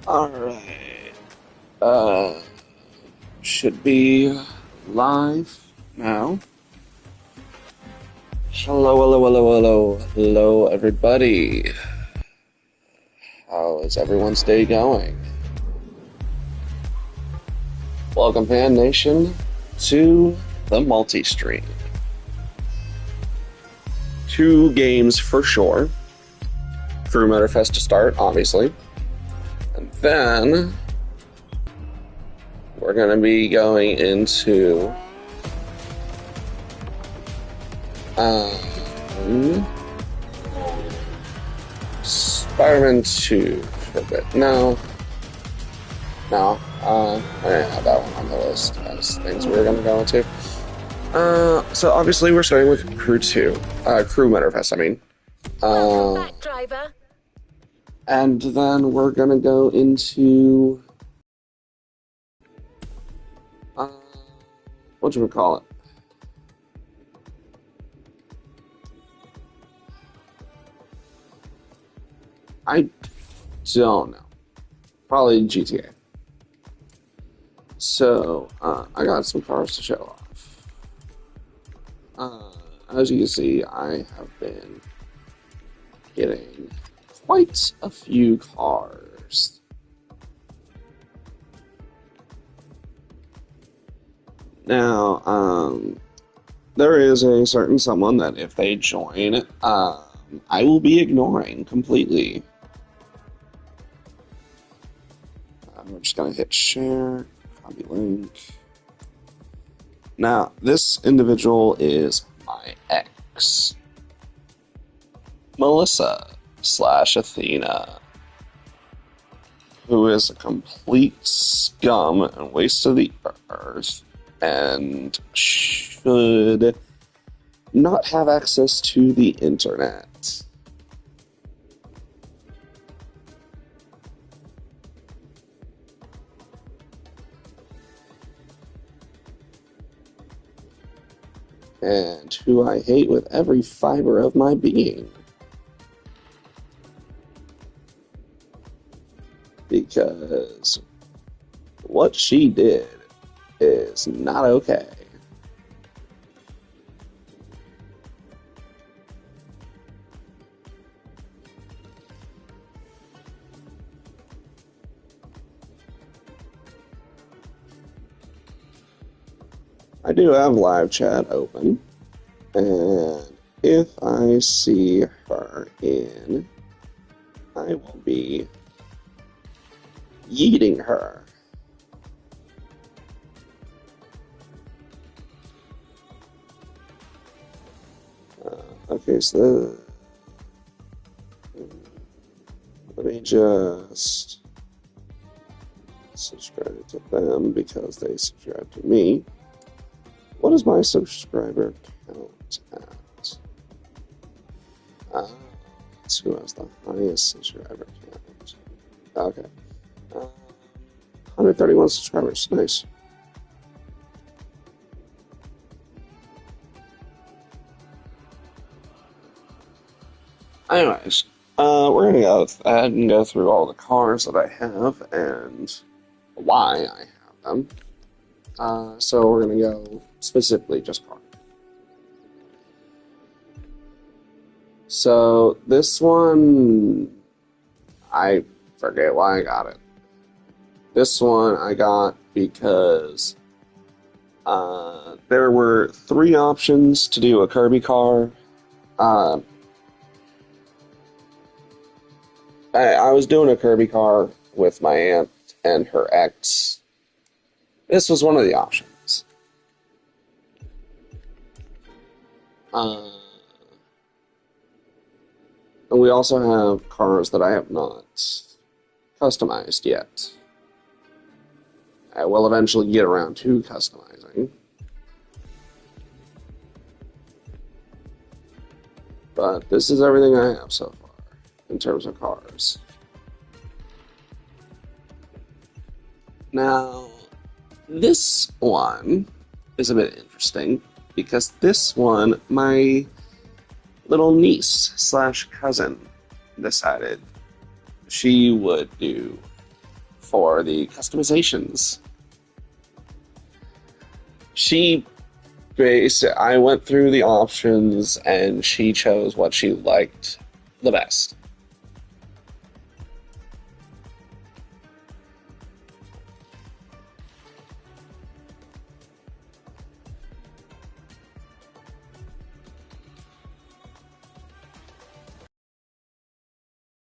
Alright. Uh, should be live now. Hello, hello, hello, hello, hello, everybody. How is everyone's day going? Welcome, Fan Nation, to the multi-stream. 2 games for sure. Crew Motorfest to start, obviously. And then we're going to be going into Spider-Man 2 for a bit. No, I didn't have that one on the list as things we were going to go into. So obviously we're starting with Crew 2, Crew Motorfest, I mean. Welcome back, driver. And then we're going to go into, what should we call it? I don't know. Probably GTA. So, I got some cars to show off. As you can see, I have been getting quite a few cars. Now, there is a certain someone that if they join, I will be ignoring completely. We're just going to hit share, copy link. Now, this individual is my ex, Melissa / Athena, who is a complete scum and waste of the earth and should not have access to the internet. And who I hate with every fiber of my being. Because what she did is not okay. I do have live chat open, and if I see her in, I will be yeeting her. Okay, so let me just subscribe to them because they subscribe to me. What is my subscriber count at? Let's see who has the highest subscriber count. Okay. 131 subscribers. Nice. Anyways, we're going to go ahead and go through all the cars that I have and why I have them. So we're going to go specifically just cars. So this one, I forget why I got it. This one I got because there were 3 options to do a Kirby car. I was doing a Kirby car with my aunt and her ex. This was one of the options. And we also have cars that I have not customized yet. I will eventually get around to customizing. But this is everything I have so far in terms of cars. Now, this one is a bit interesting because this one, my little niece / cousin decided she would do for the customizations. She I went through the options and she chose what she liked the best.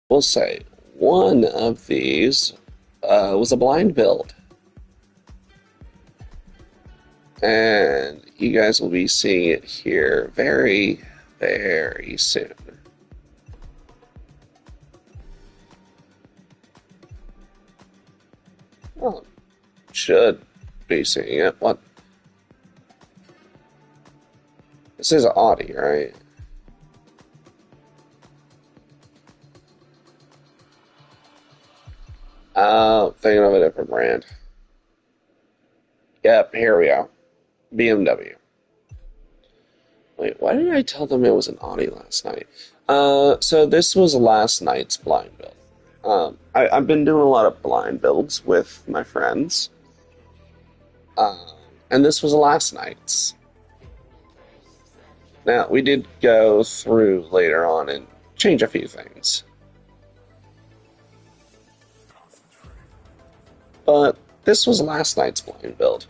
We'll say one of these was a blind build. And you guys will be seeing it here very, very soon. Well, should be seeing it. What? This is Audi, right? Thinking of a different brand. Yep, here we go. BMW. Wait, why did I tell them it was an Audi last night? So this was last night's blind build. I've been doing a lot of blind builds with my friends. And this was last night's. Now, we did go through later on and change a few things. But this was last night's blind build.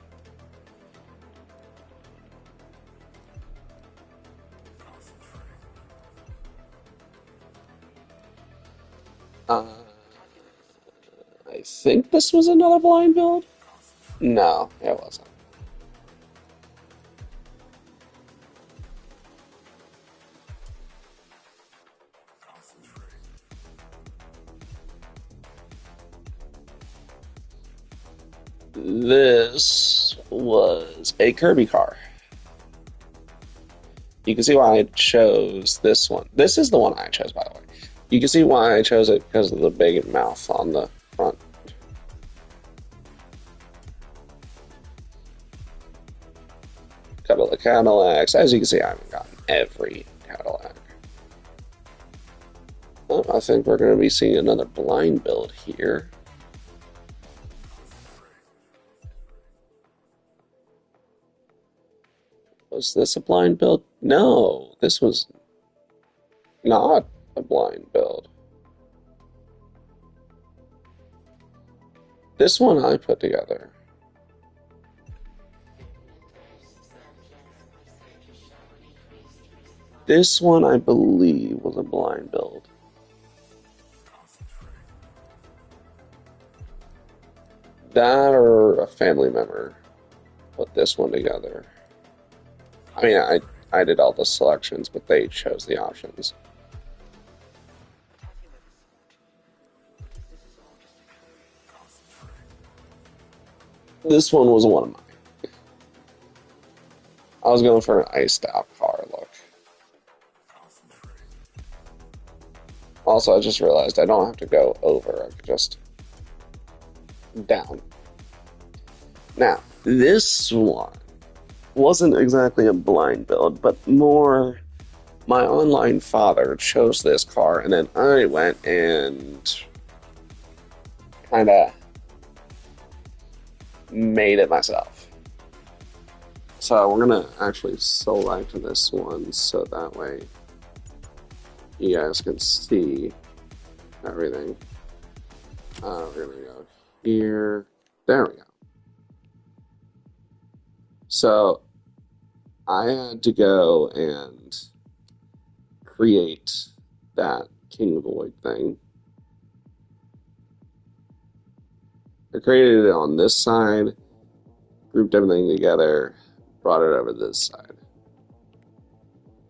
I think this was another blind build? No, it wasn't. This was a Kirby car. You can see why I chose this one. This is the one I chose, by the way. You can see why I chose it because of the big mouth on the front. Couple of Cadillacs. As you can see, I haven't gotten every Cadillac. Well, I think we're going to be seeing another blind build here. Was this a blind build? No, this was not a blind build. This one I put together. This one, I believe, was a blind build. That or a family member put this one together. I mean, I did all the selections, but they chose the options. This one was one of mine. I was going for an iced out car look. Also, I just realized I don't have to go over, I could just down. Now, this one wasn't exactly a blind build, but more my online father chose this car, and then I went and kind of made it myself. So we're going to actually select this one so that way you guys can see everything. We're going to go here. There we go. So I had to go and create that King Void thing. I created it on this side, grouped everything together, brought it over this side,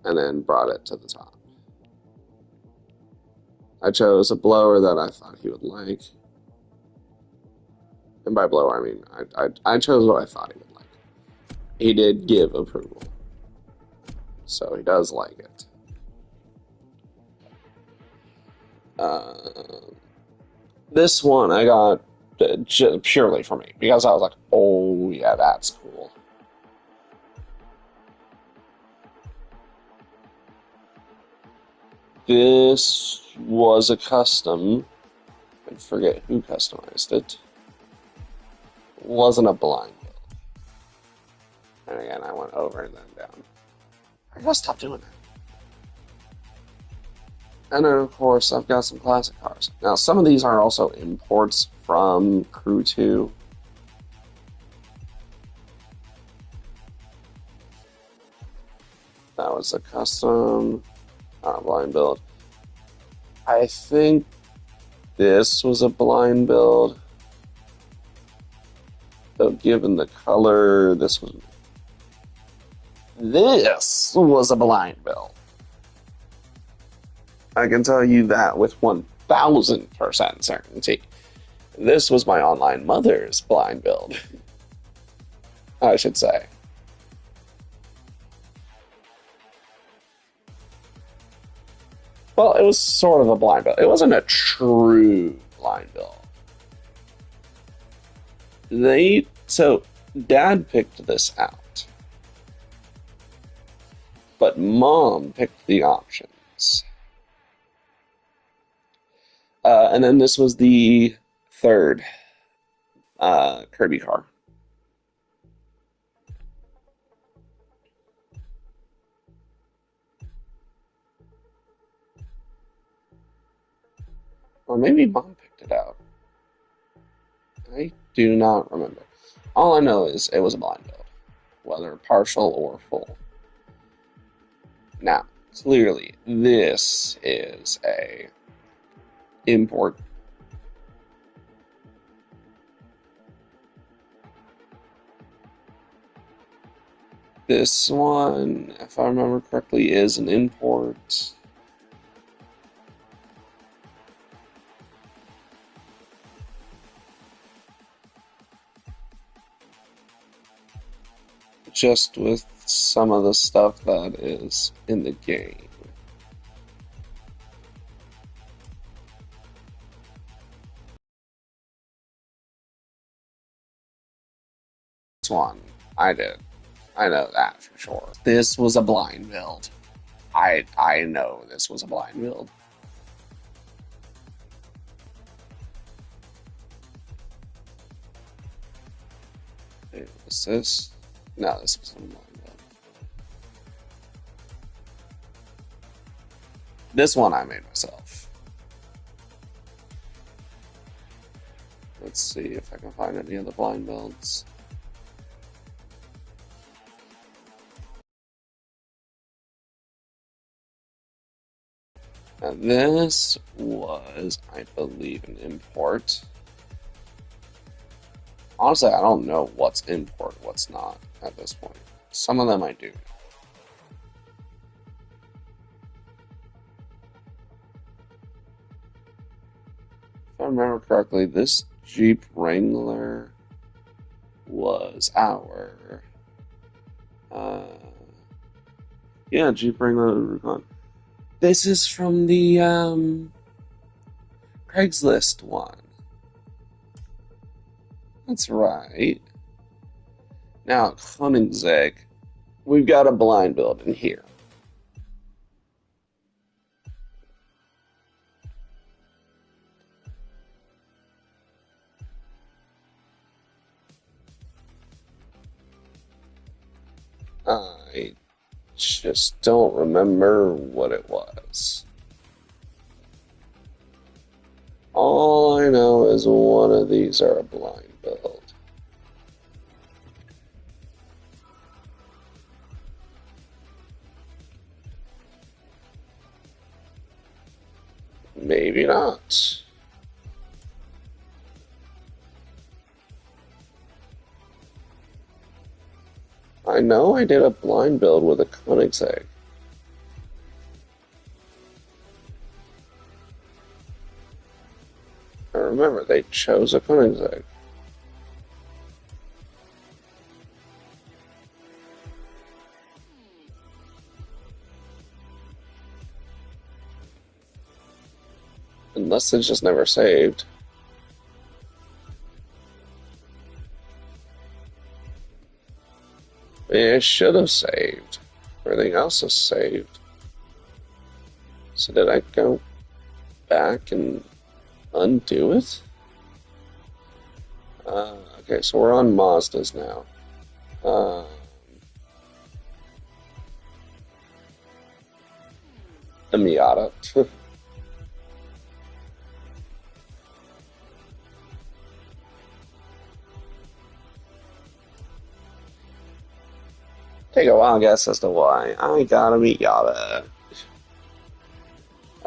and then brought it to the top. I chose a blower that I thought he would like. And by blower, I mean I chose what I thought he would like. He did give approval. So he does like it. This one I got purely for me because I was like, oh yeah, that's cool. This was a custom I forget who customized it. It wasn't a blind build. And again, I went over and then down. I gotta stop doing that. And then, of course, I've got some classic cars. Now, some of these are also imports from Crew 2. That was a custom, not a blind build. I think this was a blind build. Though, given the color, this was a blind build. I can tell you that with 1000% certainty. This was my online mother's blind build, I should say. Well, it was sort of a blind build. It wasn't a true blind build. So Dad picked this out, but Mom picked the options. And then this was the third Kirby car. Or maybe Mom picked it out. I do not remember. All I know is it was a blind build, whether partial or full. Now, clearly, this is a import. This one, if I remember correctly, is an import. Just with some of the stuff that is in the game. This one, I did. I know that for sure. This was a blind build. I know this was a blind build. Was this? No, this was a blind build. This one I made myself. Let's see if I can find any other blind builds. Now this was, I believe, an import. Honestly, I don't know what's import, what's not at this point. Some of them I do. If I remember correctly, this Jeep Wrangler was our... yeah, Jeep Wrangler Rubicon. This is from the Craigslist one. That's right. Now, Koenigsegg, we've got a blind build in here. I just don't remember what it was. All I know is one of these are a blind build. Maybe not. I know I did a blind build with a Koenigsegg. I remember they chose a Koenigsegg. Unless it's just never saved. It should have saved. Everything else is saved. So did I go back and undo it? Okay, so we're on Mazdas now. Uh, the Miata. Take a wild guess as to why. I got a Miata.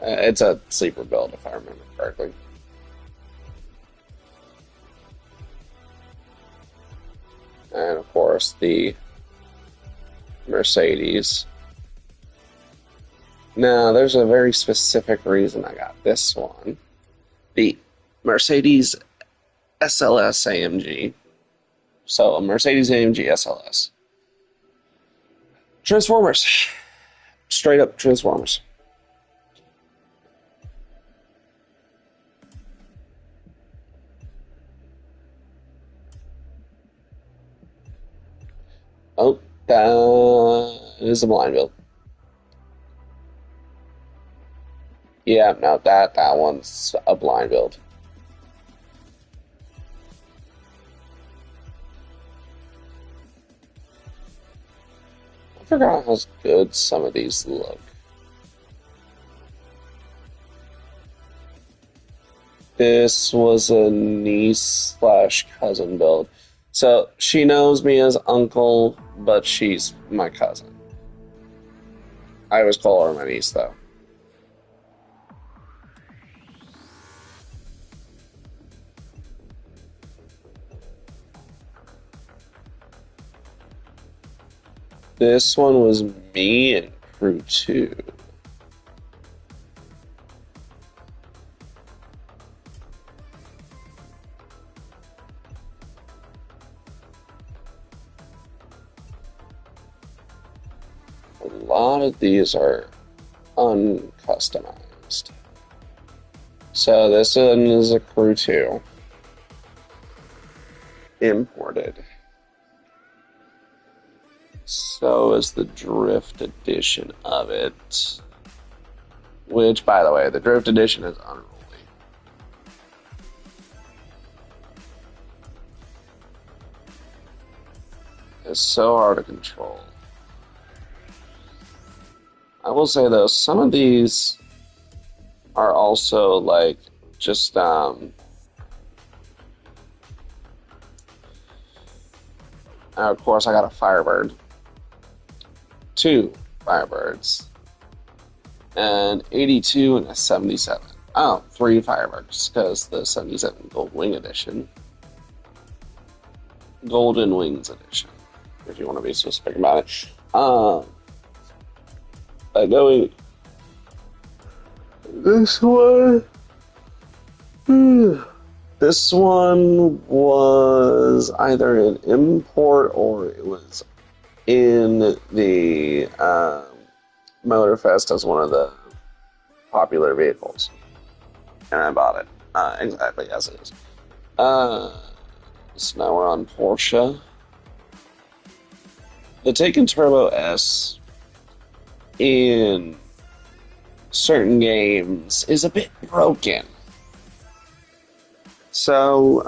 It's a sleeper build, if I remember correctly. And of course, the Mercedes. Now, there's a very specific reason I got this one. The Mercedes SLS AMG. So, a Mercedes AMG SLS. Transformers. Straight up Transformers. Oh, that is a blind build. Yeah, no, that one's a blind build. I forgot how good some of these look. This was a niece slash cousin build. So she knows me as uncle, but she's my cousin. I always call her my niece, though. This one was me and crew 2. A lot of these are uncustomized. So this one is a crew 2. Imported. So is the Drift edition of it. Which, by the way, the Drift edition is unruly. It's so hard to control. I will say though, some of these are also like just of course I got a Firebird. 2 Firebirds. And 82 and a 77. Oh, 3 Firebirds, because the 77 Gold Wing Edition. Golden Wings Edition, if you want to be specific about it. Knowing this one, this one was either an import or it was in the Motorfest as one of the popular vehicles, and I bought it exactly as it is. So now we're on Porsche. The Taycan Turbo S in certain games is a bit broken. So,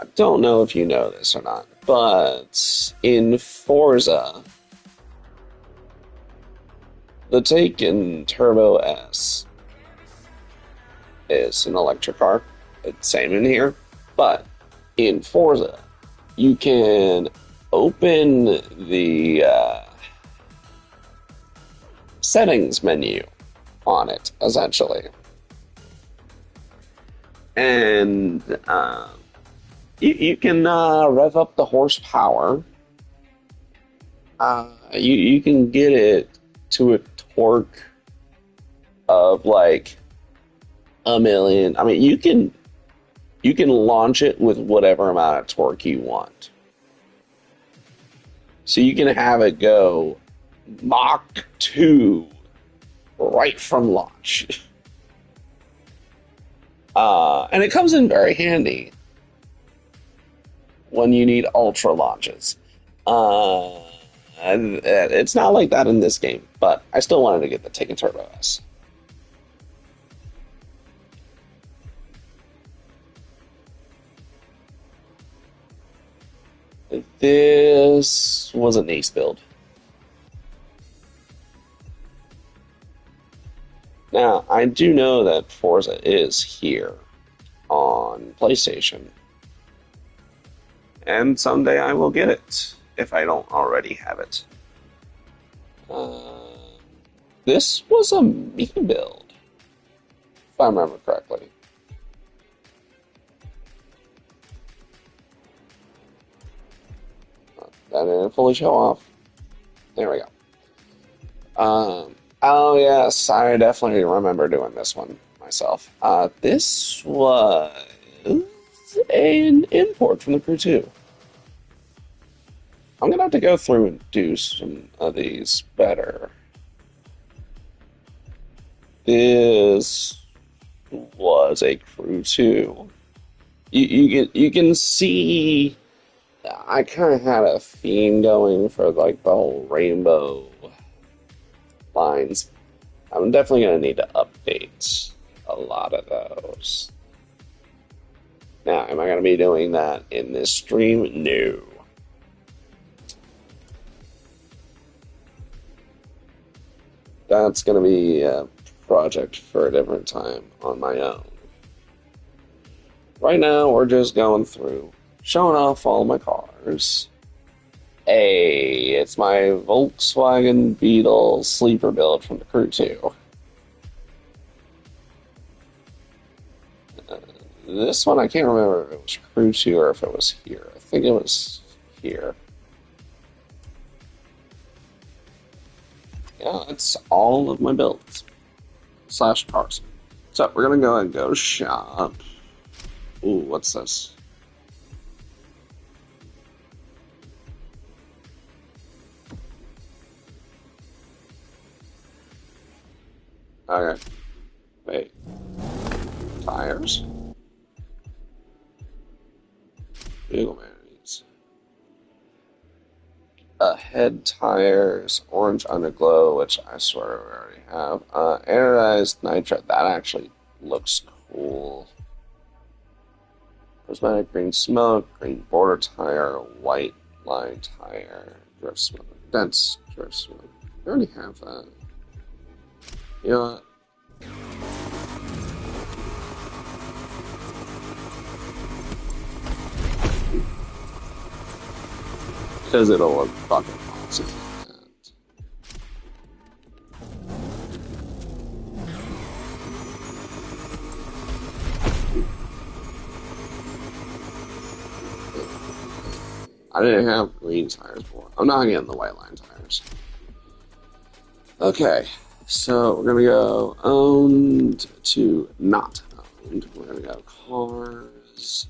I don't know if you know this or not, but in Forza, the Taycan Turbo S is an electric car. It's same in here, but in Forza, you can open the settings menu on it, essentially. And you can rev up the horsepower. You can get it to a torque of like 1,000,000. I mean, you can launch it with whatever amount of torque you want. So you can have it go Mach 2 right from launch. And it comes in very handy when you need ultra launches. And it's not like that in this game, but I still wanted to get the Taycan Turbo S. This was an ace build. Now, I do know that Forza is here on PlayStation, and someday I will get it if I don't already have it. Uh, this was a me build, if I remember correctly. That didn't fully show off. There we go. Oh yes, I definitely remember doing this one myself. This was an import from the Crew 2. I'm gonna have to go through and do some of these better. This was a Crew 2. You can see I kind of had a theme going for like the whole rainbow lines. I'm definitely gonna need to update a lot of those. Now, am I gonna be doing that in this stream? No. That's gonna be a project for a different time on my own. Right now, we're just going through, showing off all my cars. Hey, it's my Volkswagen Beetle sleeper build from the Crew 2. This one, I can't remember if it was Crew 2 or if it was here. I think it was here. Yeah, that's all of my builds. Slash cars. So, we're gonna go and go shop. Ooh, what's this? Okay. Wait. Tires? Vehicle manuals. Head tires, orange underglow, which I swear we already have. Anodized nitro, that actually looks cool. Prismatic green smoke, green border tire, white line tire, drift smoke, dense drift smoke. I already have that. You know what? Because it'll look fucking awesome like that. I didn't have green tires before. I'm not getting the white line tires. Okay, so we're gonna go owned to not owned. We're gonna go cars.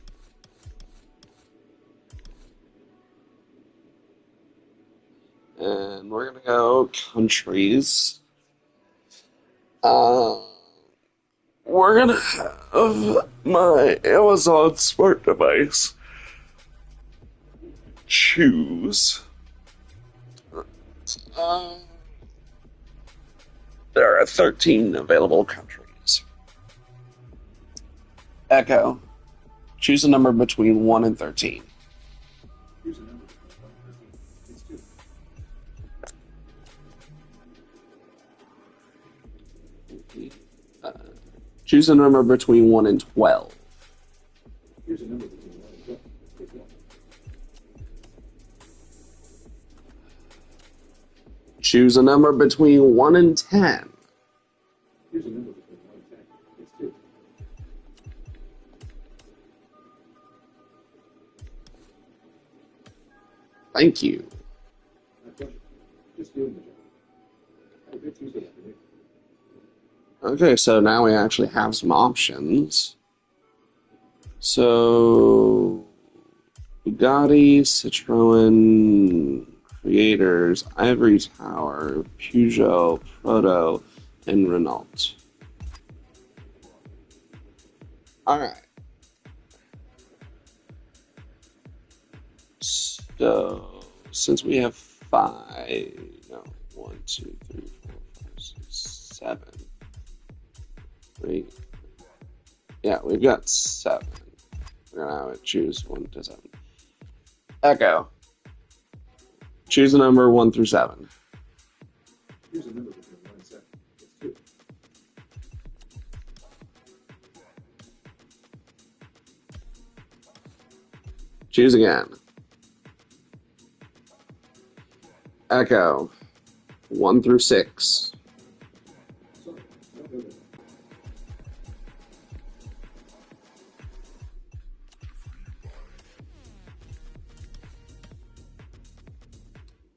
And we're gonna go countries. Uh, we're gonna have my Amazon smart device choose. Uh, there are 13 available countries. Echo, choose a number between 1 and 13. Uh, choose a number between 1 and 12. Choose a number between 1 and 10. Thank you. Okay, so now we actually have some options. So, Bugatti, Citroen, Creators, Ivory Tower, Peugeot, Proto, and Renault. Alright. So, since we have 5, no, 1, 2, 3, 4, 5, 6, 7. Yeah, we've got 7. We're gonna have to choose 1 to 7. Echo. Choose a number 1 through 7. Here's a number between 1 and 7. It's 2. Choose again. Echo. 1 through 6. Sorry, no go there.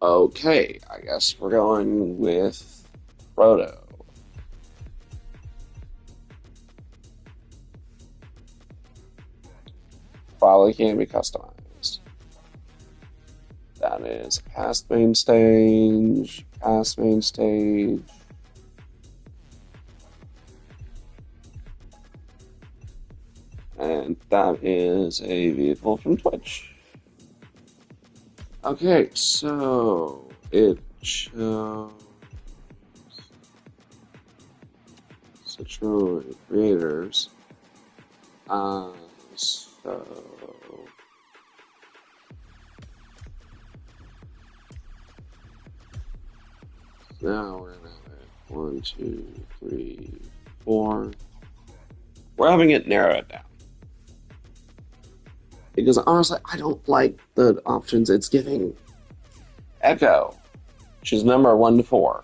Okay, I guess we're going with Proto. Probably can be customized. That is past main stage, past main stage. And that is a vehicle from Twitch. Okay, so it shows Citroen creators. So now we're gonna have it 1, 2, 3, 4. We're having it narrow it down. Because honestly, I don't like the options it's giving. Echo. Choose number 1 to 4.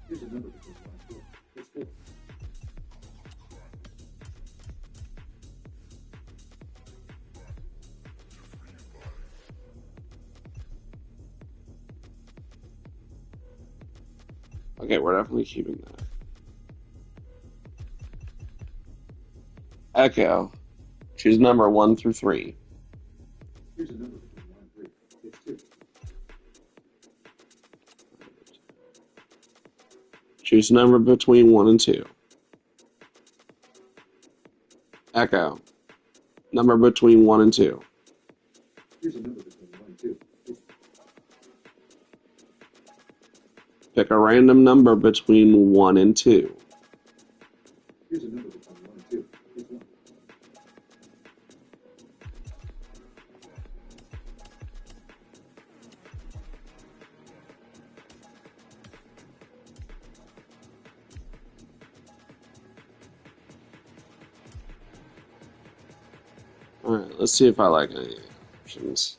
Here's a number between 1 and 4. It's 4. Okay, we're definitely keeping that. Echo. Choose number 1 through 3. Here's a number between 1 and 3. It's 2. Choose a number between 1 and 2. Echo. Number between 1 and 2. Here's a number between 1 and 2. It's Pick a random number between 1 and 2. Here's a number between 1 and 2. It's 1. Alright, let's see if I like any of the options.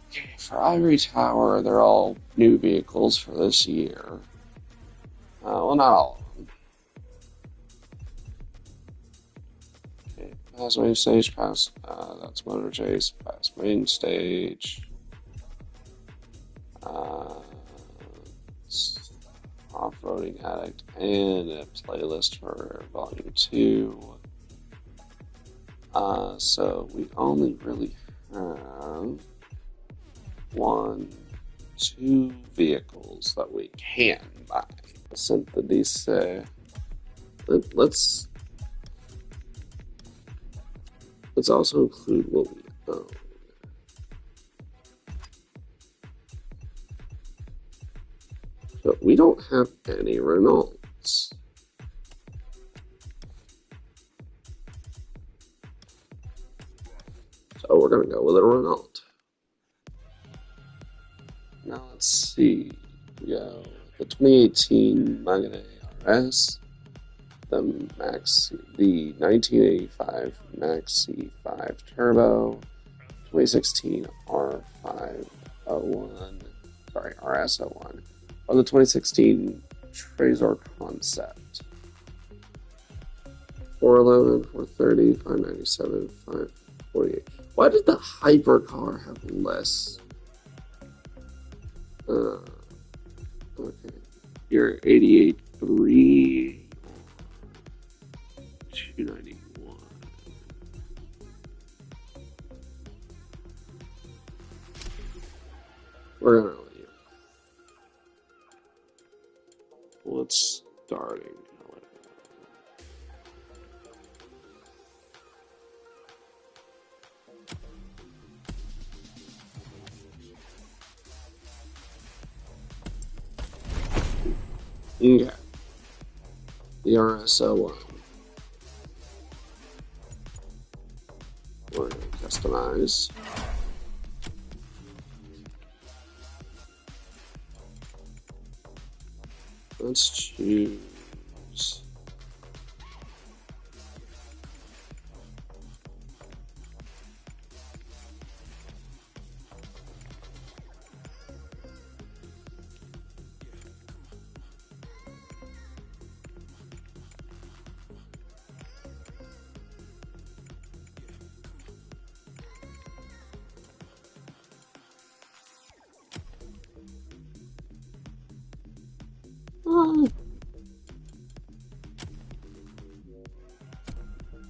Okay, for Ivory Tower, they're all new vehicles for this year. Well, not all of them. Okay, pass main stage, pass, that's Motor Chase, pass main stage. Off-Roading Addict, and a playlist for Volume 2. So we only really have 1, 2 vehicles that we can buy. Synthetize. Let's also include what we own. So we don't have any Renaults. So we're going to go with a Renault. Now let's see. We go the 2018 Magna RS, the 1985 Maxi 5 Turbo, 2016 R501, sorry, RS01, or the 2016 Trezor Concept. 411, 430, 597, 548. Why did the hypercar have less? Okay. You're 88.3, 291. We're gonna let you. What's starting? Okay. The RS01. We're going to customize. Let's choose.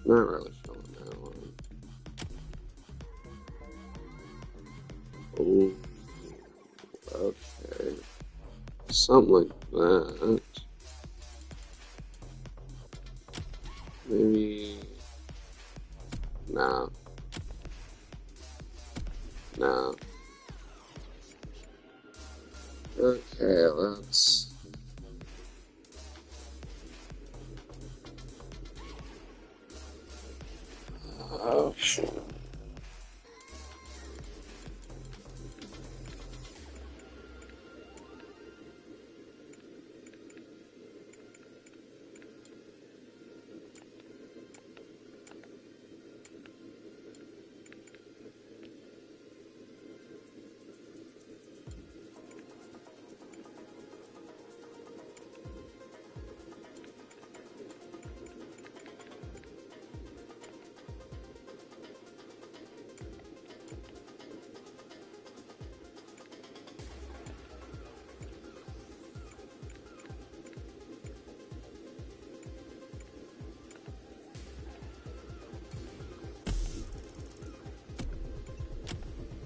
Not really feeling that one. Oh, okay. Something like that. Maybe. Nah. Nah. Okay, let's. Oh, shit.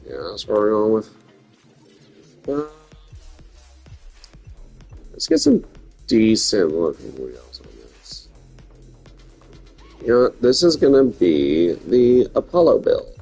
Yeah, that's what we're going with. Let's get some decent looking wheels on this. You know, this is going to be the Apollo build.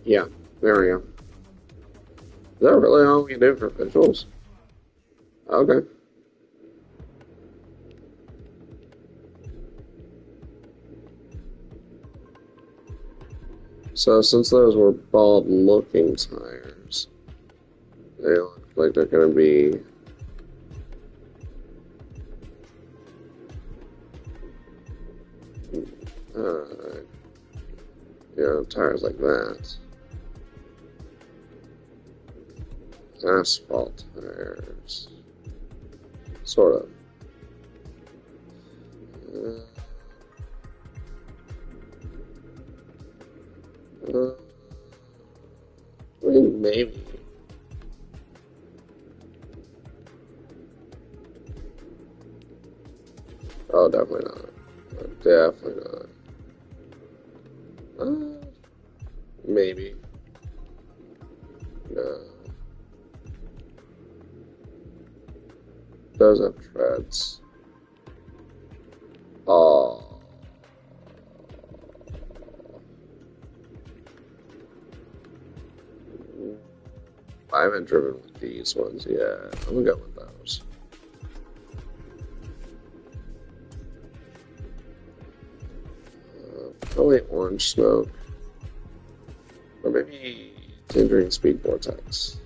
Yeah, there we go. Is that really all we can do for visuals? Okay. So since those were bald-looking tires, they look like they're going to be tires like that. Asphalt tires. Sort of. I mean, maybe. Oh, definitely not. Definitely not. Maybe. No. Those have treads. Oh. I haven't driven with these ones yet. I'm gonna go with those. Probably orange smoke. Or maybe Tindering Speed Vortex.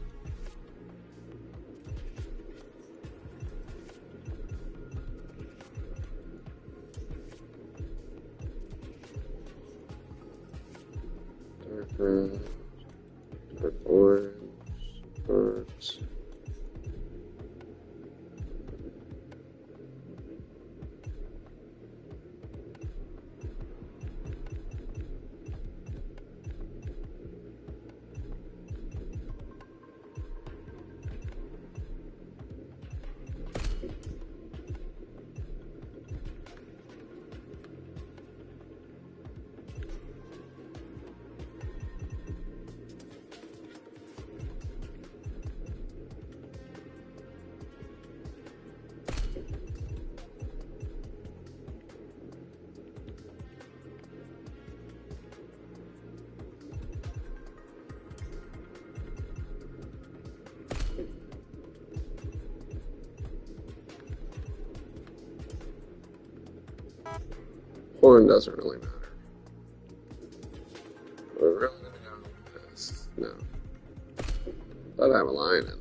Dark orange parts. Horn doesn't really matter. We're really gonna go with this. No. Thought I have a line in there.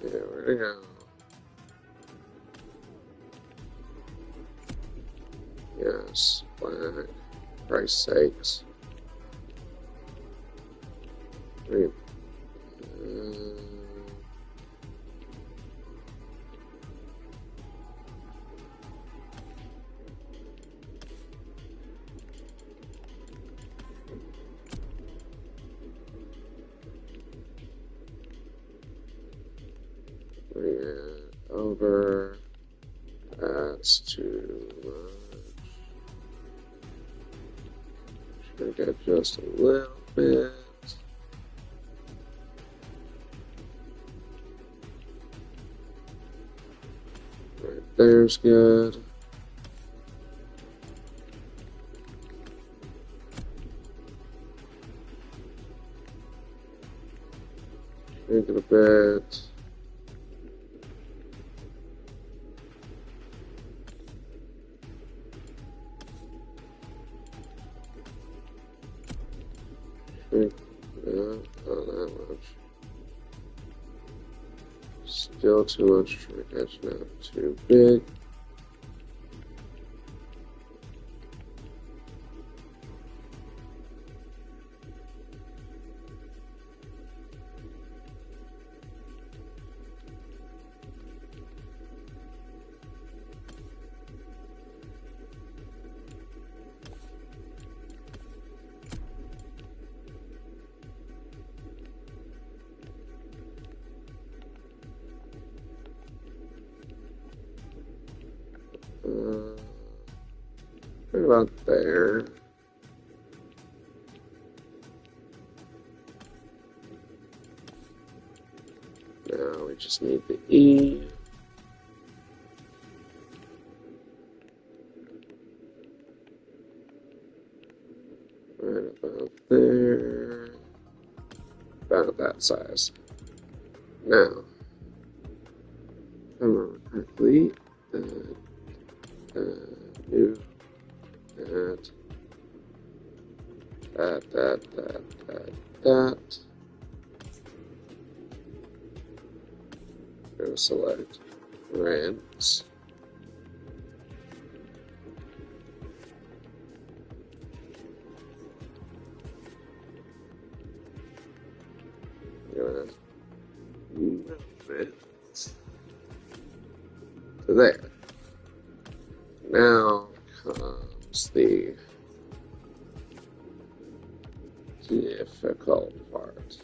Yeah, where'd it go? Yes, black. Christ's sakes. Wait. Bring it over. That's too much. Should get just a little bit. Right there's good. Shrink it a bit. Shrink, no, not that much. Still too much shrinkage, not too big. Right about there. Now we just need the E. Right about there. About that size. Now, delete that, new, that, that. Go select rants. Gonna move it to there. Now comes the difficult part.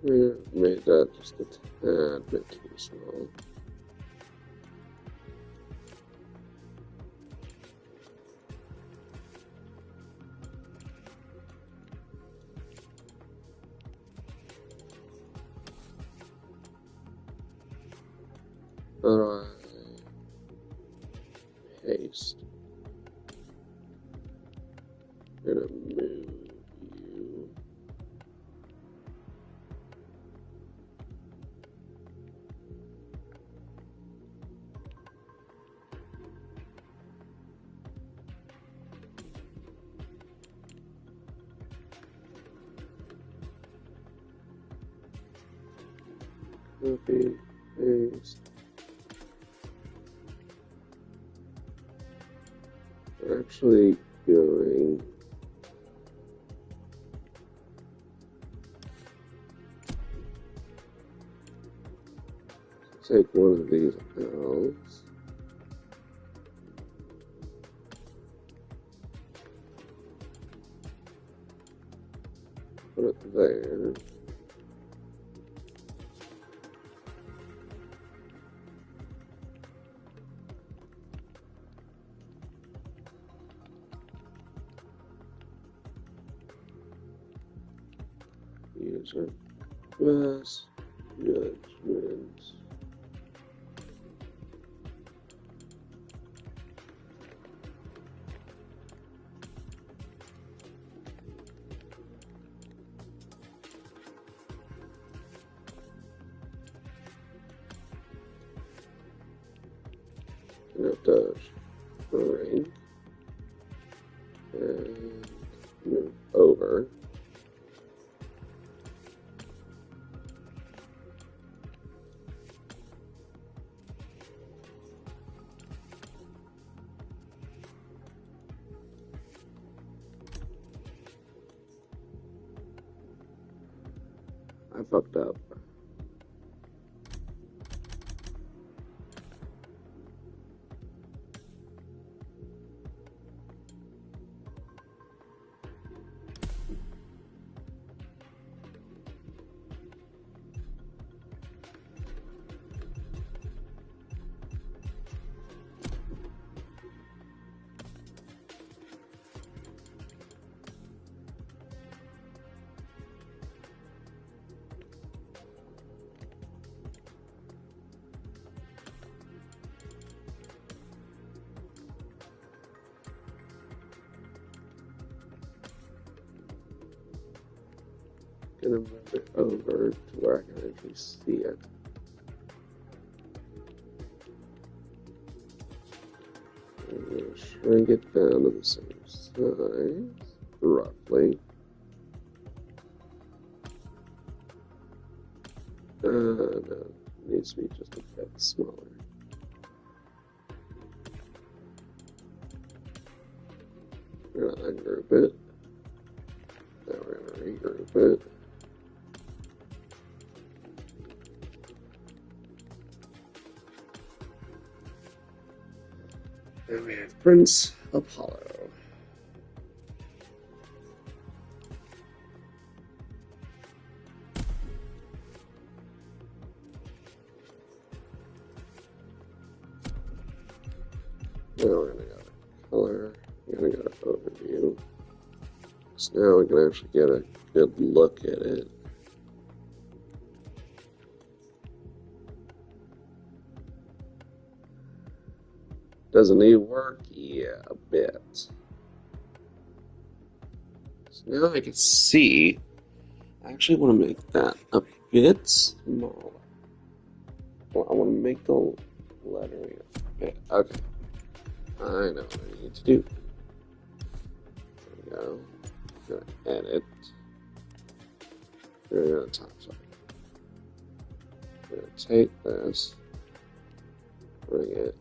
Made that just a tad bit too small. How do I paste? I'm gonna move you. Copy, paste. Actually going to take one of these out. Put it there. User best judgment. And it does rank and move over. I fucked up. gonna move it over to where I can actually see it. I'm gonna shrink it down to the same size, roughly. No, it needs to be just a bit smaller. We're gonna ungroup it. Now we're gonna regroup it. And we have Prince Apollo. Now we're gonna go to color. We're gonna go to overview. So now we can actually get a good look at it. Doesn't need work? Yeah, a bit. So now I can see. I actually want to make that a bit smaller. Well, I want to make the lettering a bit. Okay. I know what I need to do. There we go. Go to edit. We're going to go to top side. We're going to take this, bring it,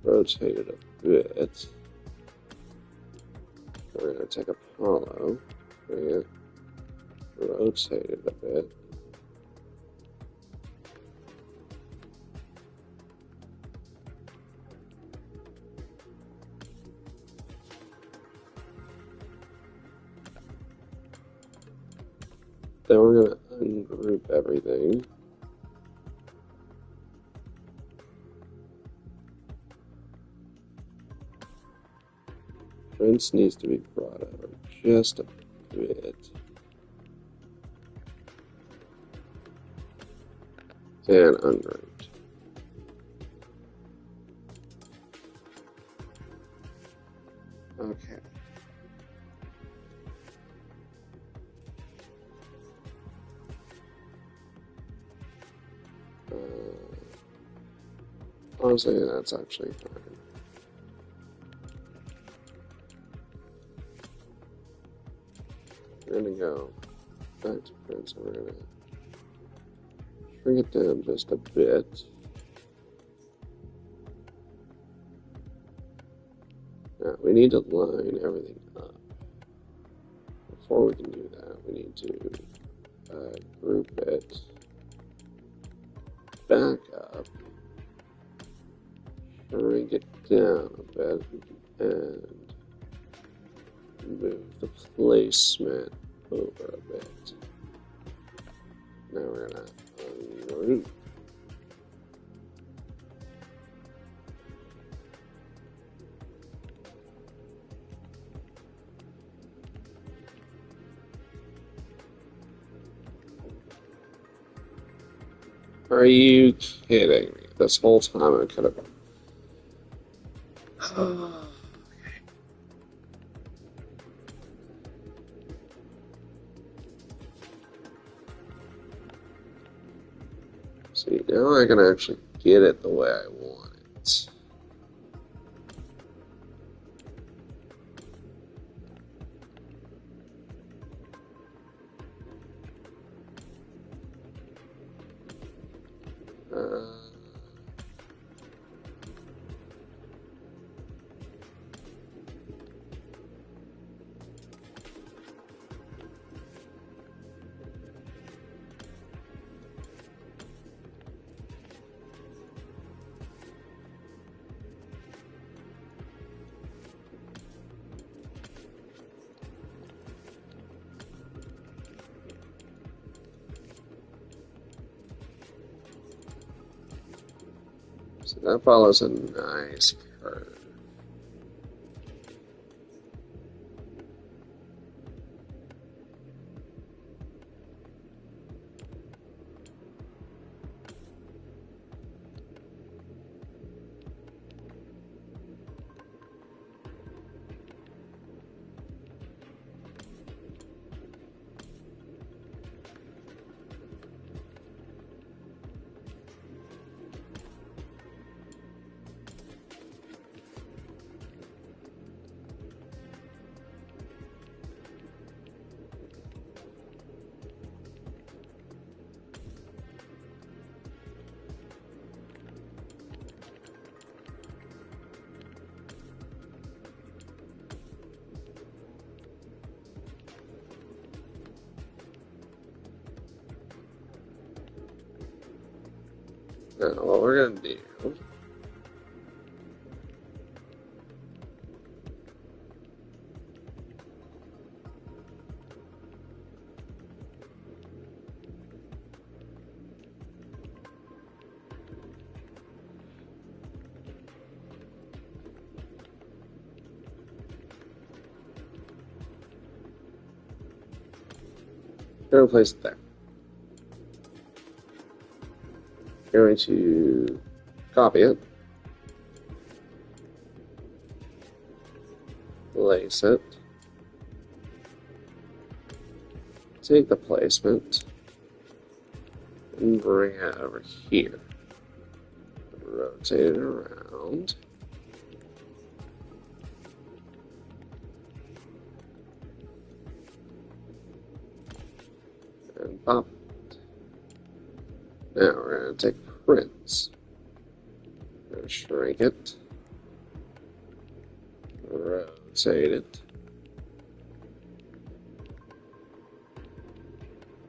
rotate it a bit. We're going to take Apollo, bring it, rotate it a bit. Then we're going to ungroup everything. Prince needs to be brought over just a bit. And ungrouped. Okay. Honestly, that's actually fine. We're gonna go back to Prince and we're gonna bring it down just a bit. Now, we need to line everything up. Before we can do that, we need to group it back up, shrink it down a bit, and move the placement over a bit. Now we're gonna ungroup. Are you kidding me? This whole time I could have. See, now I can actually get it the way I want it. So that follows a nice curve. Now, what we're gonna do. We're gonna place it there. Going to copy it, place it, take the placement, and bring it over here. Rotate it around. And pop it. Now we're going to take prints. We're going to shrink it. Rotate it.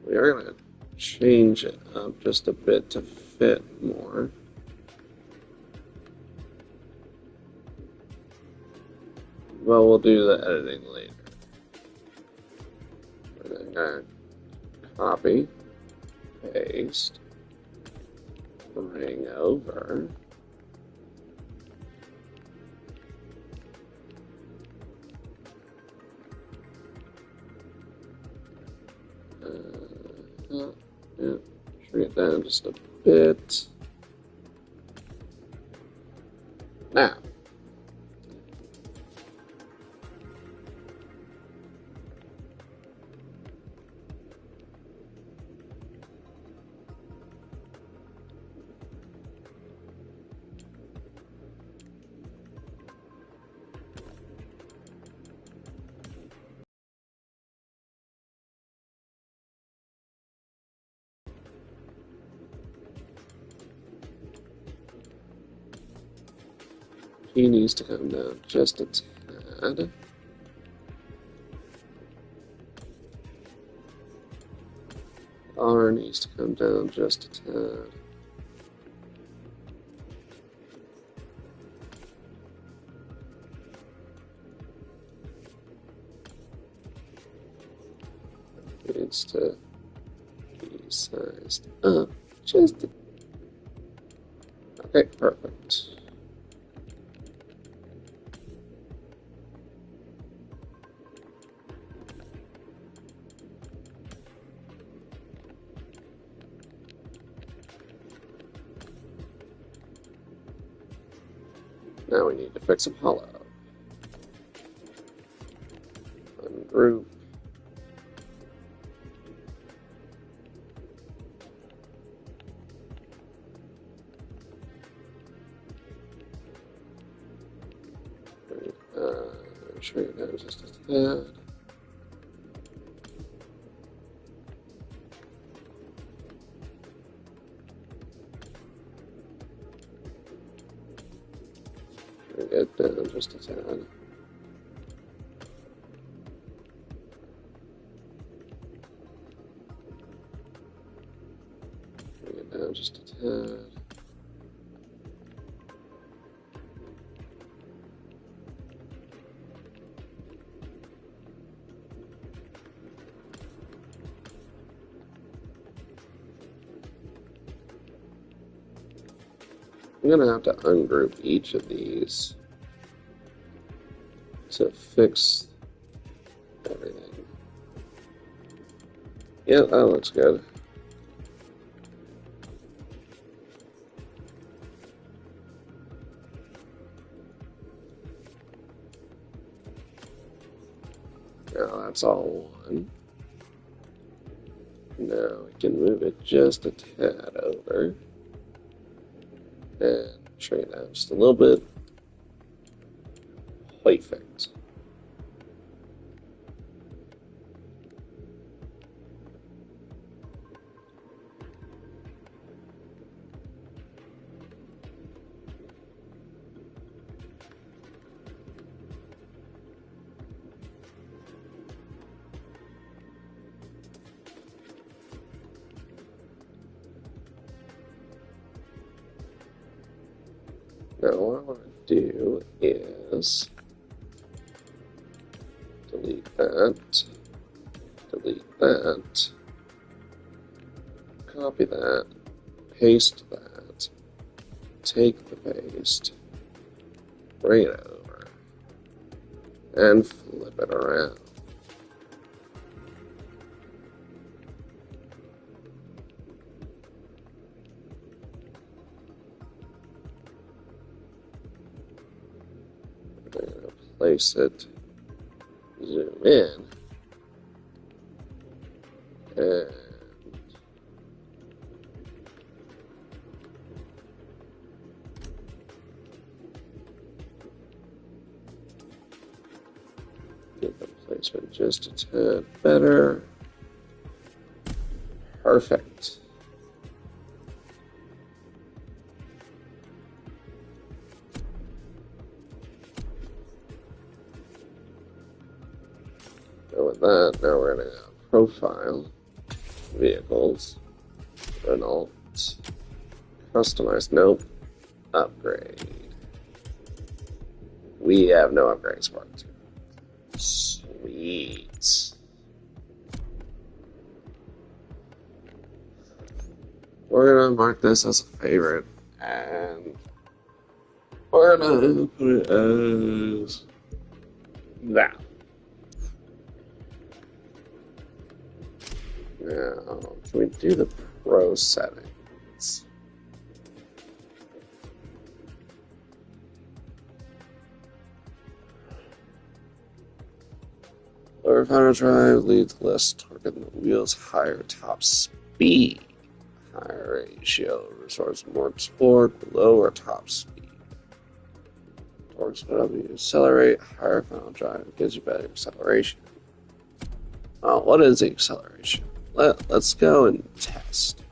We are going to change it up just a bit to fit more. Well, we'll do the editing later. We're then going to copy, paste, bring over. Yeah, shrink it down just a bit. Now, he needs to come down just a tad. R needs to come down just a tad. Needs to be sized up just a... Okay, perfect. Now we need to fix a hollow. Ungroup. Shrink it down just a tad. Shrink it down just a tad. Bring it down just a tad. I'm going to have to ungroup each of these to fix everything. Yeah, that looks good. Now that's all one. Now we can move it just a tad over. And shrink it down just a little bit. Perfect. Now what I want to do is delete that, copy that, paste that, take the paste, bring it over, and flip it around. We're going to place it, zoom in, and get the placement just a tad better. Perfect. So with that, now we're going to go profile, vehicles, Renault, customize, nope, upgrade. We have no upgrades for it. Sweet. We're gonna mark this as a favorite, and we're gonna put it as that. Now, can we do the pro settings? Lower final drive leads less torque in the wheels, higher top speed. Higher ratio restores more torque, lower top speed. Torque speed up, you accelerate, higher final drive gives you better acceleration. Well, what is the acceleration? Let's go and test.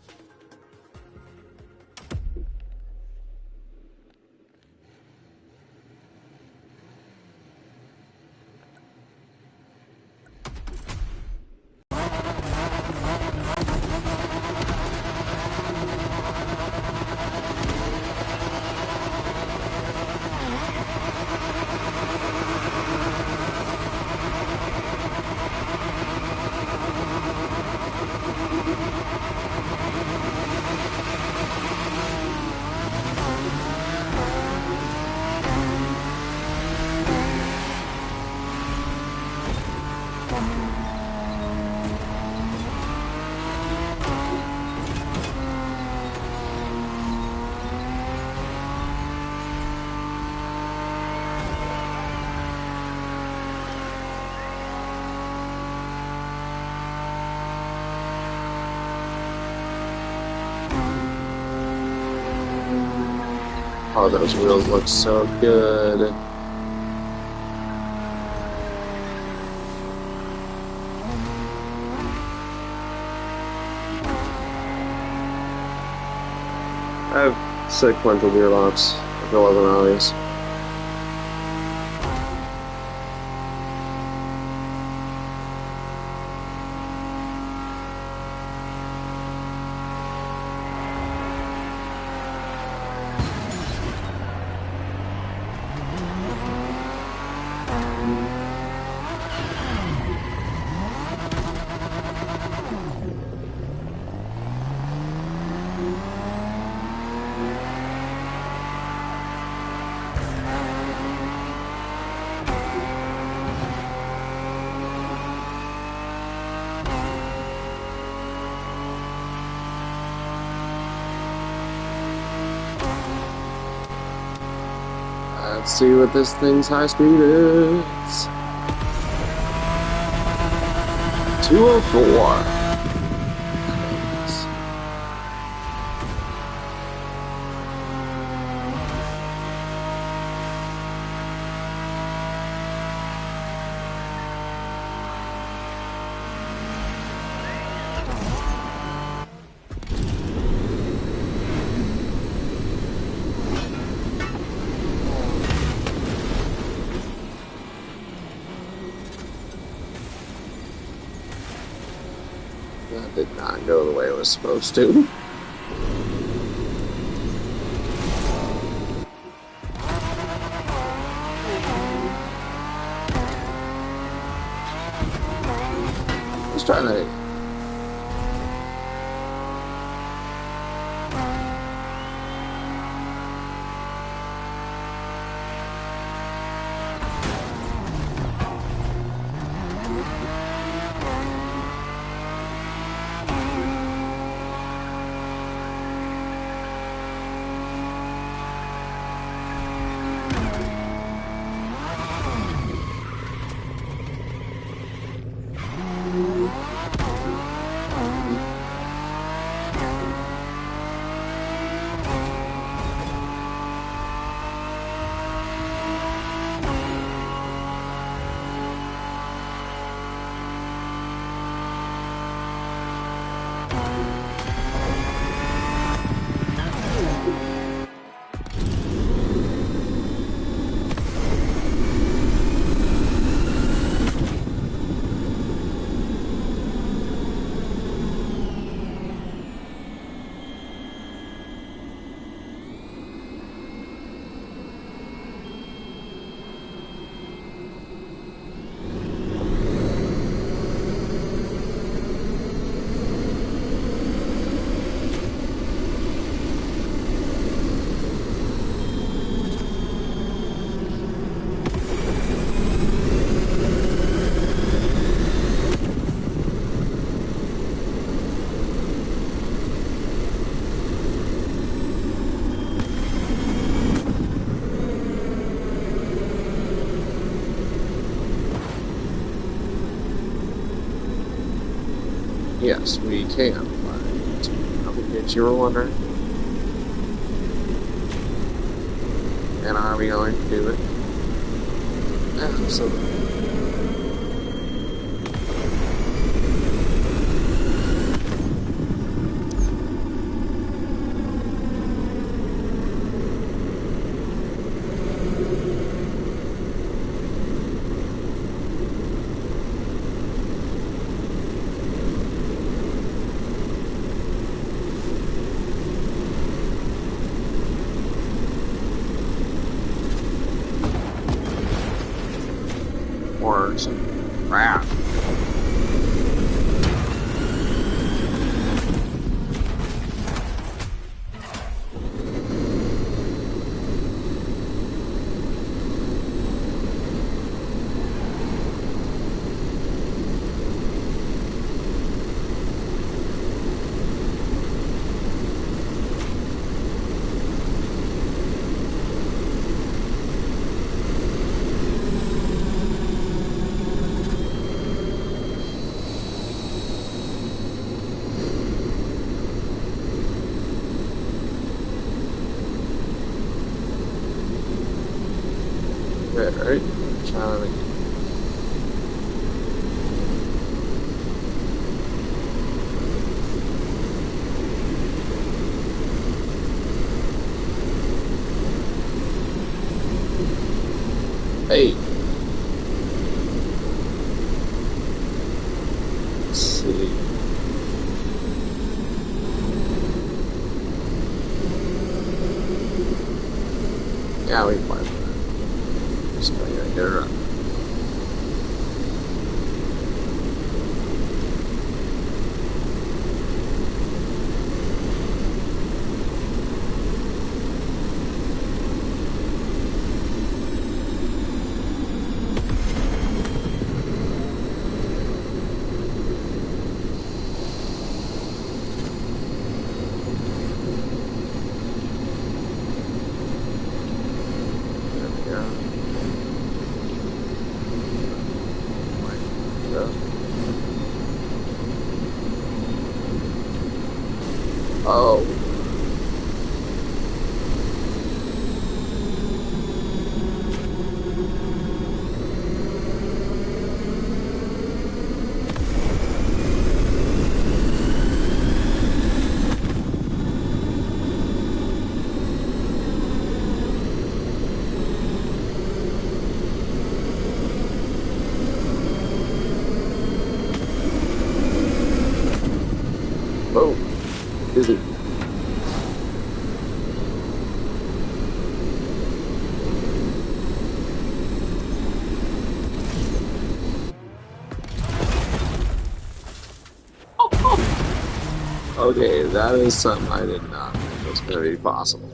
Oh, those wheels look so good. I have sequential gear locks if it wasn't obvious. Let's see what this thing's high speed is. 204. That did not go the way it was supposed to. try that. Yes, we can, but in case you were wondering, and are we going to do it? Absolutely. Or some crap. Alright, trying to Hey. Let's see. Yeah, we play for that. Just gotta get her up. Oh. Oh. Busy. Okay, that is something I did not think was going to be possible.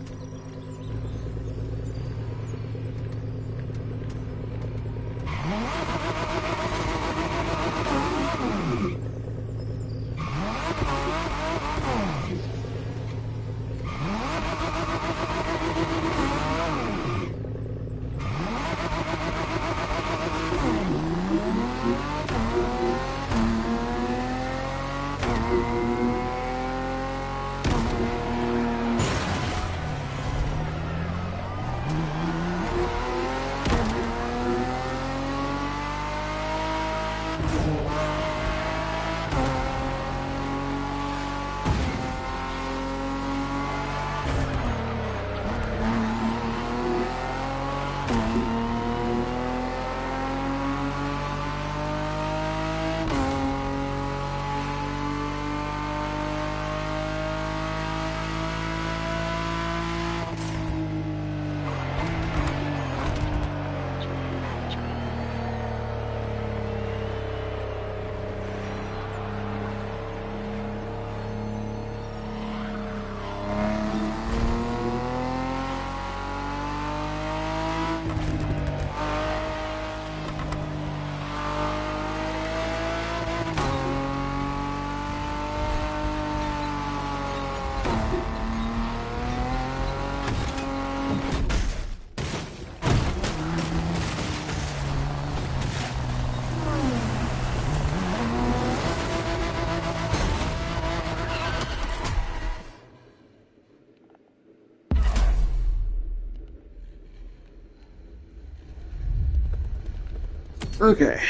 Okay,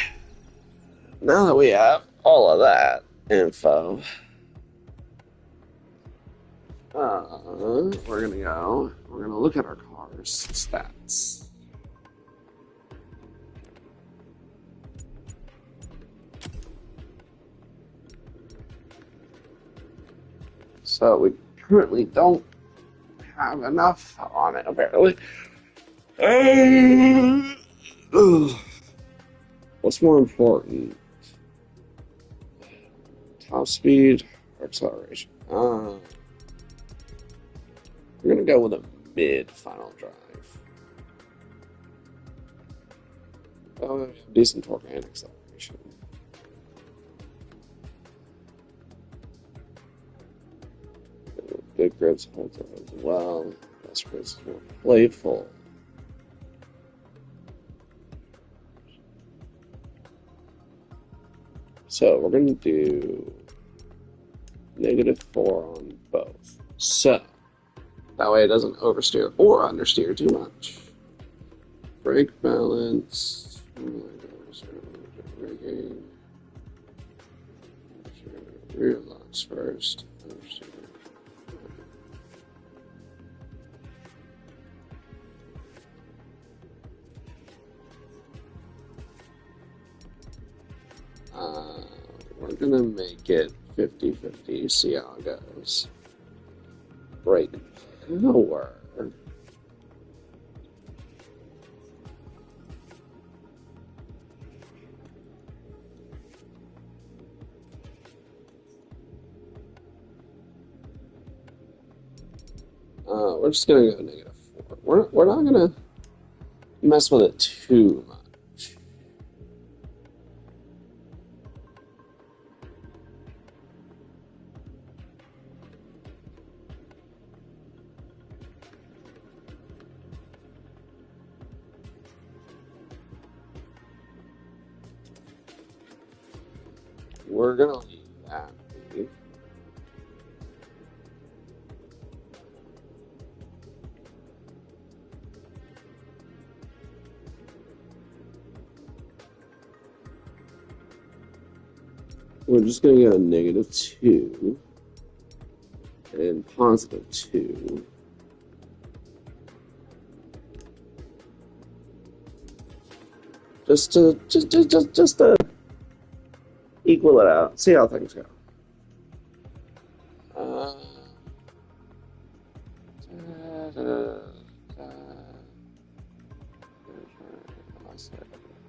now that we have all of that info, we're gonna look at our car's stats. So we currently don't have enough on it, apparently. Ugh. What's more important? Top speed or acceleration? We're gonna go with a mid final drive. Decent torque and acceleration. Big grips hold as well. Less grips is more playful. So we're going to do -4 on both. So that way it doesn't oversteer or understeer too much. Brake balance. Braking. Rear locks first. Understeer. We're gonna make it 50-50, see how it goes. Brake power. We're just gonna go -4. We're not gonna mess with it too much. We're gonna leave that be. We're just gonna go -2 and +2. Just to equal it out. See how things go.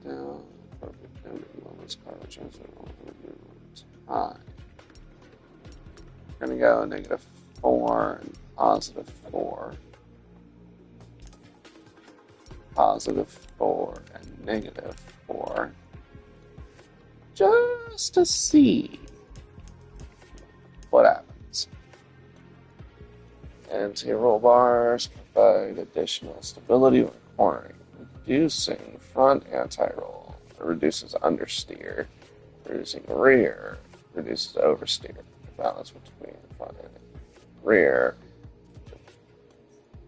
Down. Perfect. High. We're going to go -4 and +4. +4 and -4. Just to see what happens. Anti-roll bars provide additional stability when cornering, reducing front anti-roll. It reduces understeer, reducing rear, reduces oversteer. Balance between front and rear.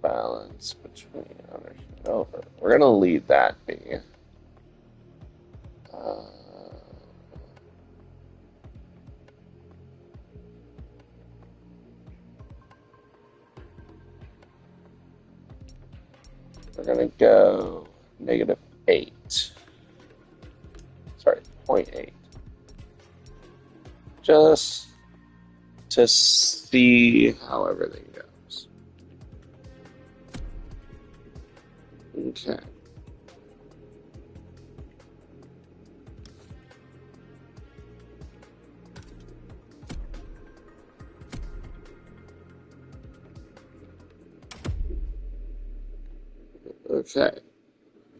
Balance between understeer and over. We're gonna leave that be. We're gonna go -8. Sorry, 0.8. Just to see how everything goes. Okay. Okay.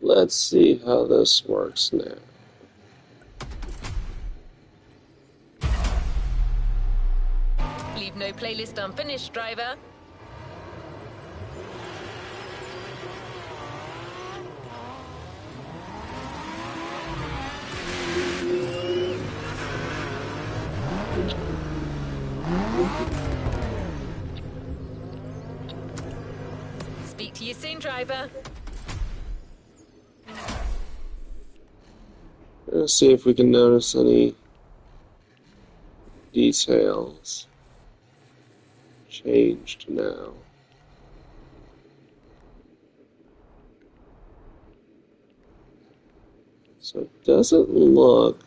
Let's see how this works now. Leave no playlist unfinished, driver. Speak to you soon, driver. Let's see if we can notice any details changed now. So it doesn't look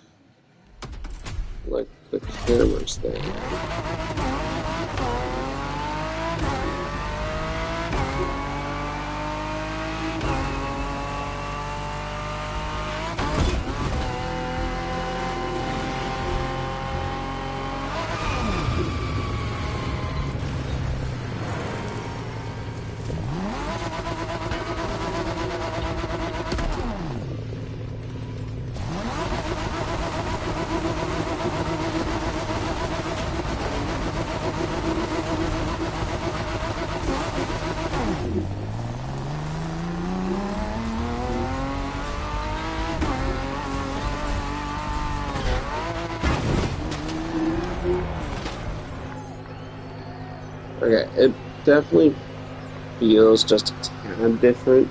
like the camera's there. Okay, it definitely feels just a tad different.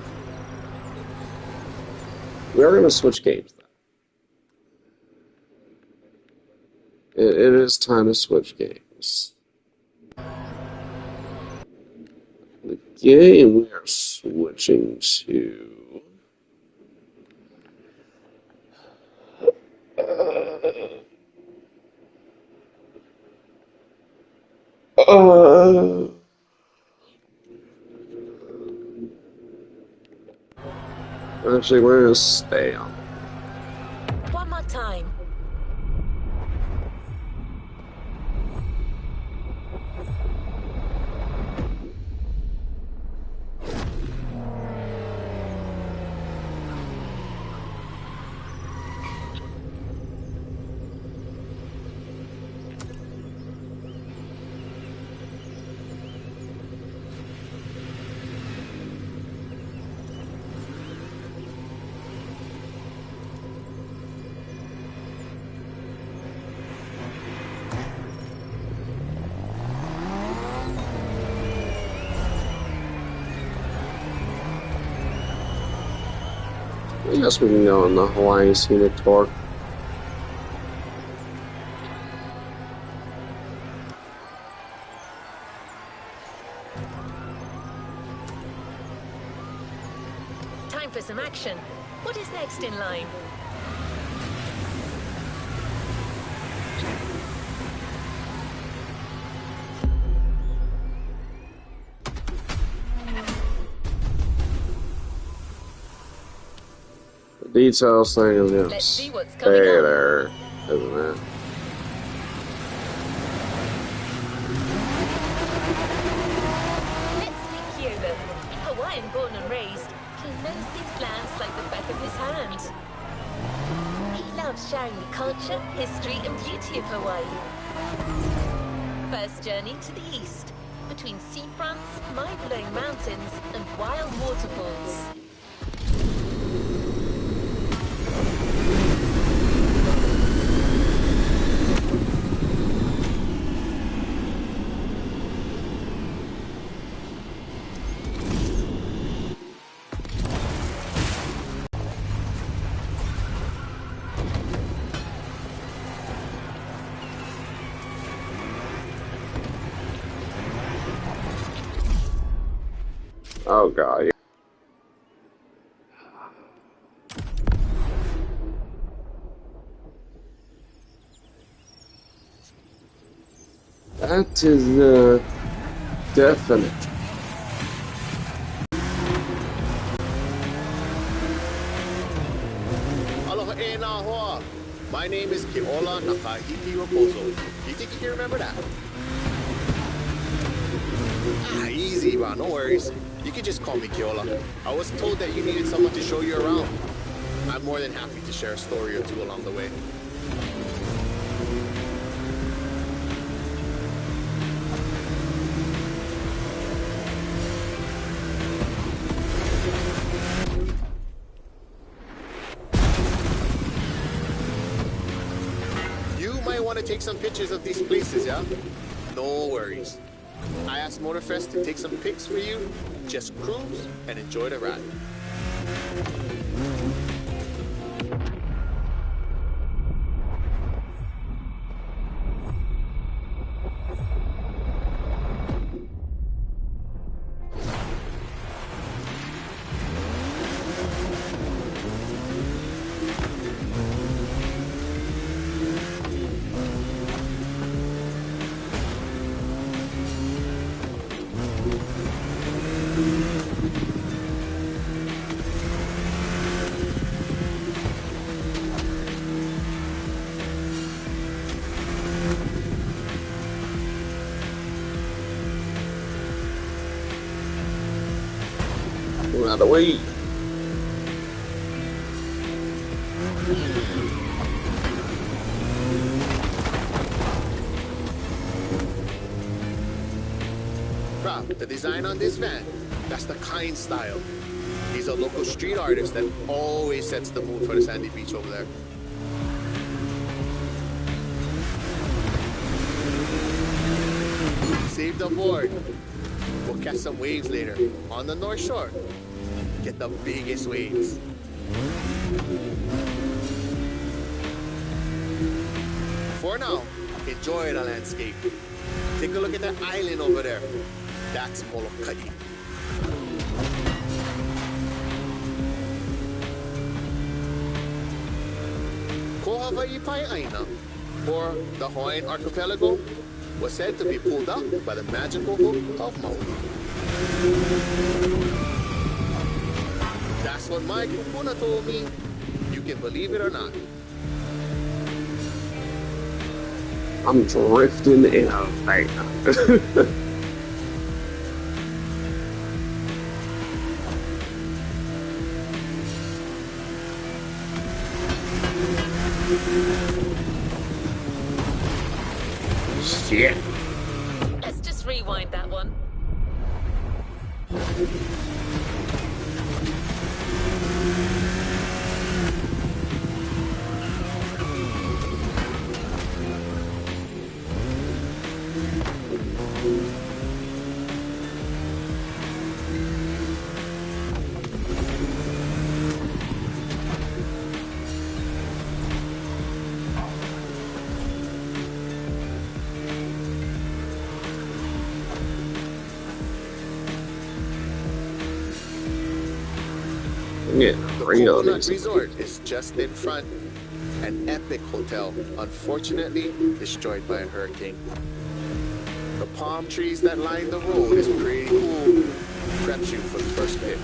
We are going to switch games, though. It is time to switch games. The game we are switching to... Actually, we're going to stay on. One more time. I guess we can go on the Hawaii Scenic Tour. Time for some action. What is next in line? The details thing is going to Let's see what's stay coming up. there, isn't it? sharing the culture, history, and beauty of Hawaii. First journey to the east, between seafronts, mind-blowing mountains, and wild waterfalls. Oh god. That is definite. Aloha e nā hoa. My name is Keola Nakahiki Raposo. Do you think you can remember that? Ah, easy, bro. No worries. You can just call me Keola. I was told that you needed someone to show you around. I'm more than happy to share a story or two along the way. You might want to take some pictures of these places, yeah? No worries. I asked Motorfest to take some pics for you. Just cruise and enjoy the ride. Out of the way. Bruh, the design on this van, that's the Kind style. He's a local street artist that always sets the mood for the sandy beach over there. Saved aboard. We'll catch some waves later on the North Shore. Get the biggest waves. For now, enjoy the landscape. Take a look at that island over there. That's Molokai. Ko Hawaii Pai'aina, or the Hawaiian archipelago, was said to be pulled up by the magical hook of Maui. That's what my kupuna told me. You can believe it or not. I'm drifting in a van. Shit. Let's just rewind that one. Yeah, real Coconut Resort is just in front. An epic hotel, unfortunately destroyed by a hurricane. The palm trees that line the road is pretty cool. Preps you for the first bit.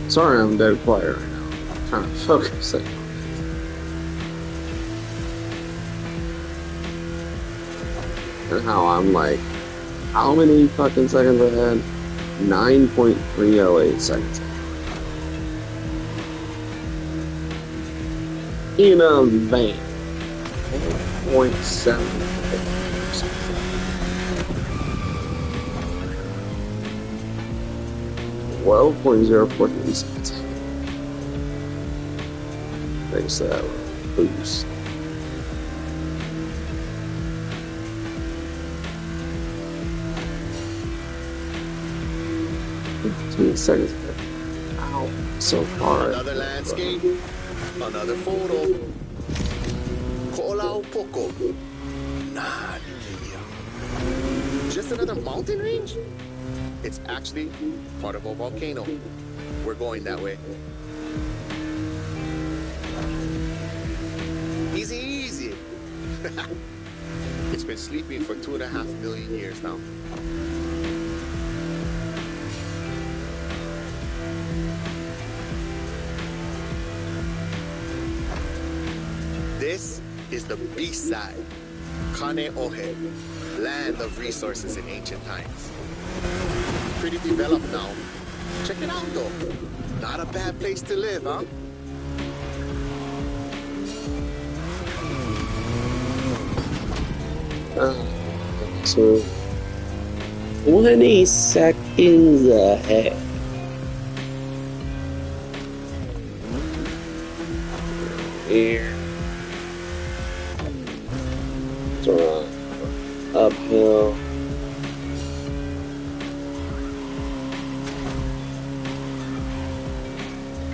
Sorry, I'm dead quiet right now. I'm trying to focus it. And how I'm like, how many fucking seconds ahead? 9.308 seconds. In a van. 8.7. 12.014 seconds. Thanks to that boost. 15 seconds. Ow, so far. Another landscape, another photo. Ko'olau Poko. Nah, just another mountain range? It's actually part of a volcano. We're going that way. Easy, easy. It's been sleeping for 2.5 million years now. This is the B-side, Kaneohe, land of resources in ancient times. Pretty developed now. Check it out though. Not a bad place to live, huh? So 20 seconds ahead. Here. So, uphill.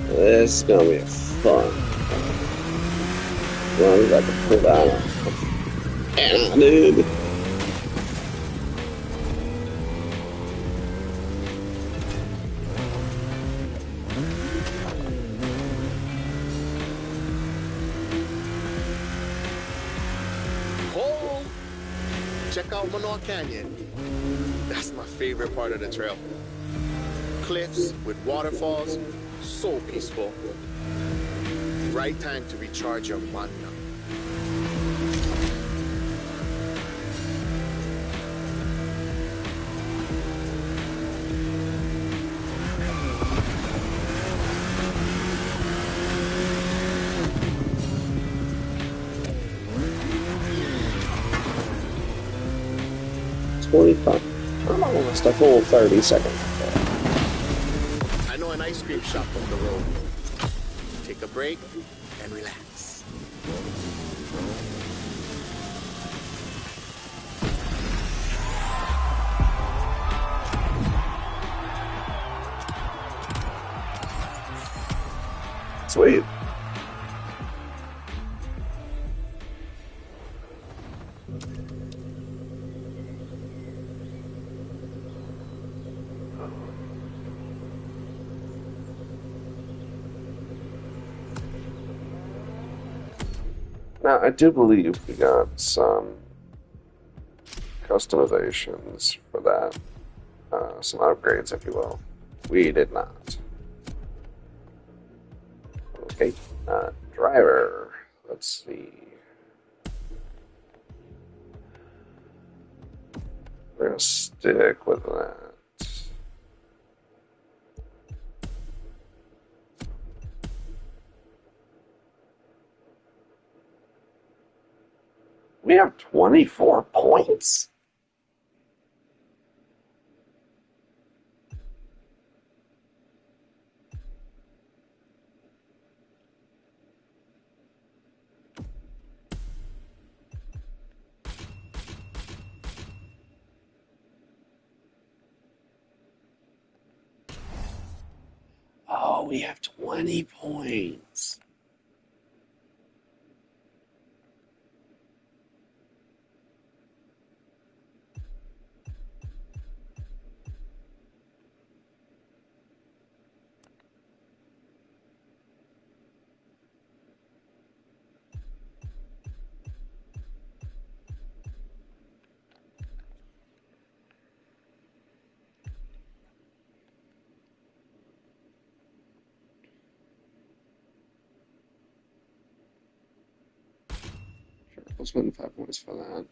This is gonna be fun. Well, we got to pull that off. Yeah, dude. Oh, check out Manoa Canyon. That's my favorite part of the trail. Cliffs with waterfalls, so peaceful. Right time to recharge your mana. I'm almost a full 30 seconds. I know an ice cream shop up the road. Take a break and relax. Sweet. Now, I do believe we got some customizations for that. Some upgrades, if you will. We did not. Okay, driver. Let's see. We're gonna stick with that. We have 24 points. Oh, we have 20 points. I'll spend 5 points for that.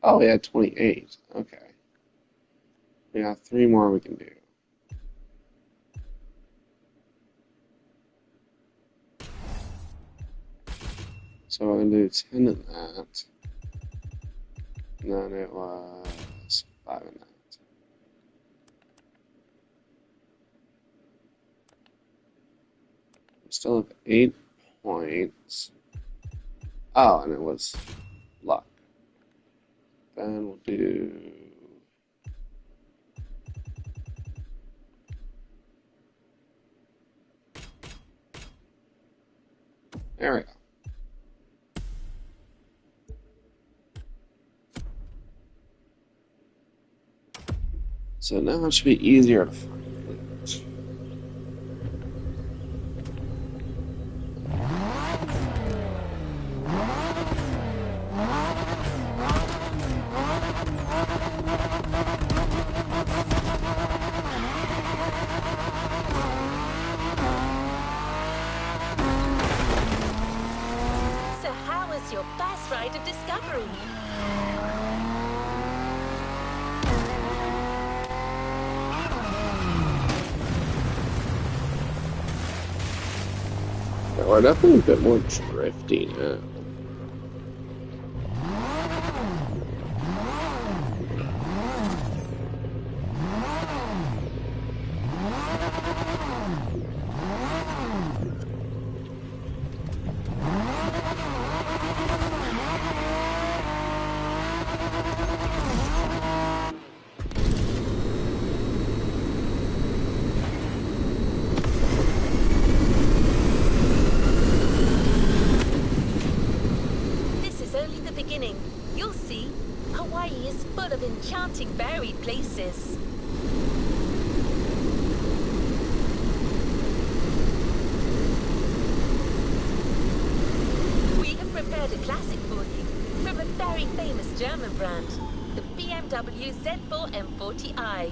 Oh, we had 28. Okay. We got 3 more we can do. So we're going to do 10 of that. And then it was 5 of that. We still have 8 points. Oh, and it was luck. Then we'll do... There we go. So now it should be easier to find it. So how was your first ride of discovery? Yeah, we're definitely a bit more drifty now. This is only the beginning. You'll see. Hawaii is full of enchanting buried places. We have prepared a classic for you from a very famous German brand, the BMW Z4 M40i.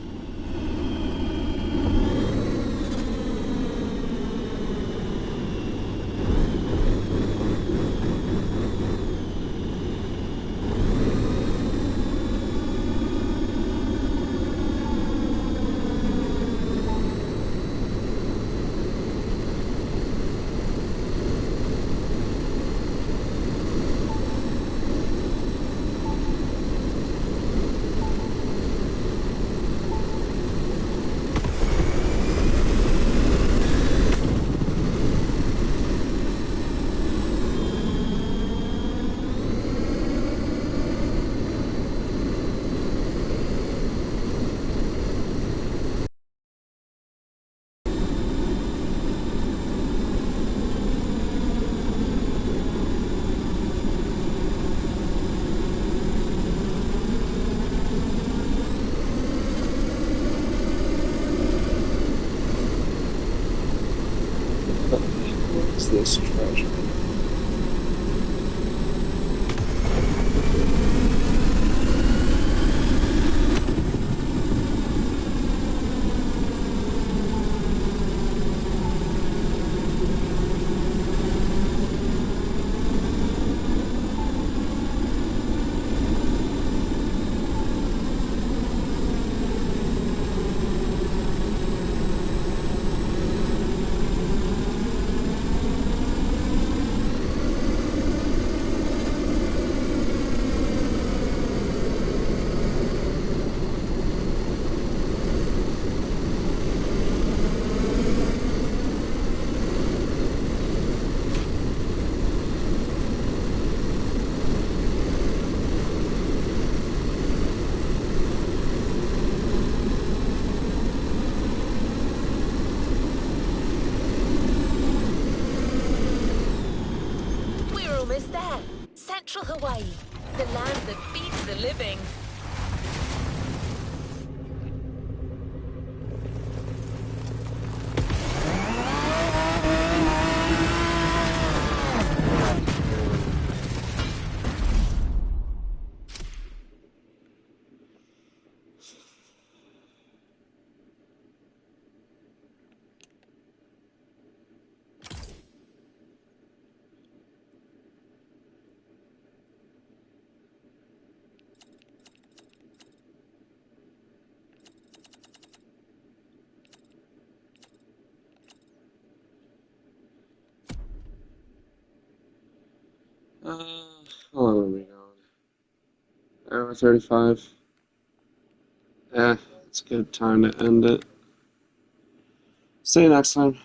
Hawaii, the land that beats the living. How long are we going? Hour 35. Yeah, it's a good time to end it. See you next time.